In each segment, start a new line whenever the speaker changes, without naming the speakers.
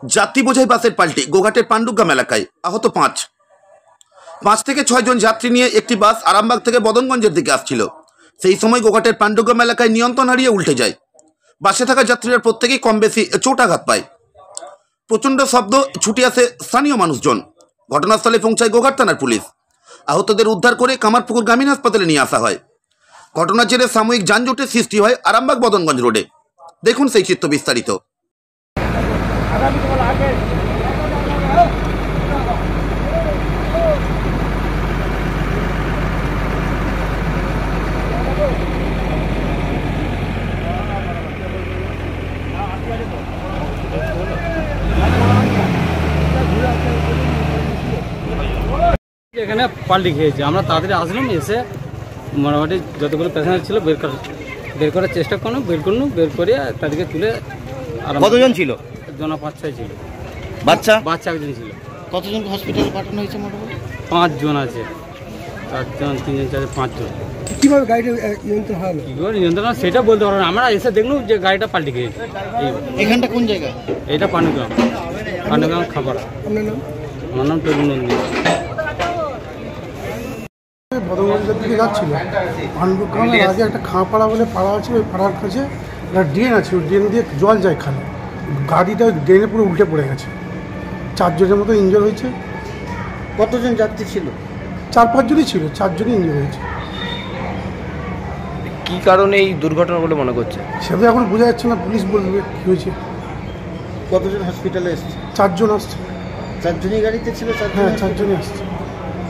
যাত্রী বোঝাই বাসের পাল্টি গোঘাটের পাণ্ডুগ্রাম এলাকায় আহত 5 থেকে 6 জন যাত্রী নিয়ে একটি বাস আরামবাগ থেকে বদনগঞ্জের দিকে আসছিল। সেই সময় গোঘাটের পাণ্ডুগ্রাম এলাকায় নিয়ন্ত্রণ হারিয়ে উল্টে যায়। বাসে থাকা যাত্রীরা প্রত্যেকেই কম বেশি চোটাঘাত পায়। প্রচণ্ড শব্দ ছুটে আসে স্থানীয় মানুষজন। ঘটনাস্থলে পৌঁছায় গোঘাট থানার পুলিশ। আহতদের উদ্ধার করে কামারপুকুর গ্রামীণ হাসপাতালে নিয়ে আসা হয়। ঘটনার জেরে সাময়িক যানজটের সৃষ্টি হয় আরামবাগ বদনগঞ্জ রোডে। দেখুন সেই চিত্র বিস্তারিত।
এখানে পাল্টি খেয়েছে, আমরা তাড়াতাড়ি আসলাম, এসে মোটামুটি যতগুলো প্যাসেঞ্জার ছিল বের করার চেষ্টা করলাম, বের করে তাদেরকে তুলে।
কতজন ছিল?
জন 5-6 ছিল।
বাচ্চা
একজন ছিল।
কতজনকে হসপিটালে পাঠানো হয়েছে? মোটামুটি
5 জন আছে, 4 জন 3 জন 4 জন 5 জন।
কিভাবে গাড়িটা নিয়ন্ত্রণ হয়?
কি করে নিয়ন্ত্রণ সেটা বলতে পারবো না, আমরা এসে দেখলাম যে গাড়িটা পাল্টি খেয়েছে।
এখানটা কোন জায়গা?
এটা পাণ্ডুগ্রাম খাবার।
আপনার নাম?
আমার নাম টবি নন্দী।
বদনগঞ্জের দিকে যাচ্ছিল। পাণ্ডুগ্রামের আগে একটা খাঁপাড়া বলে পাড়া আছে, ওই পাড়ার কাছে একটা ড্রেন আছে, ওই ড্রেন দিয়ে জল যায় খালে। গাড়িটা ড্রেনে পুরো উল্টে পড়ে গেছে। 4 জনের মতো ইনজোর হয়েছে।
কতজন যাত্রী ছিল?
4-5 জনই ছিল, 4 জনই ইনজোর হয়েছে।
কি কারণে এই দুর্ঘটনা বলে মনে করছে?
সেটা এখন বোঝা যাচ্ছে না, পুলিশ বলবে কী হয়েছে।
কতজন হসপিটালে এসেছে?
4 জন আসছে।
4 জনই গাড়িতে ছিল?
হ্যাঁ, 4 জনই আসছে।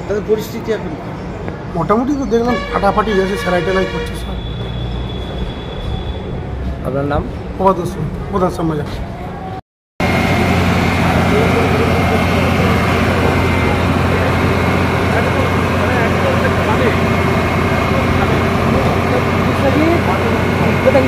তাদের পরিস্থিতি এখন
মোটামুটি তো দেখলাম ফাটাফাটি গেছে, সেলাই টেলাই করছে সব।
আপনার নাম?
প্রধান সমাজ।
কোথায়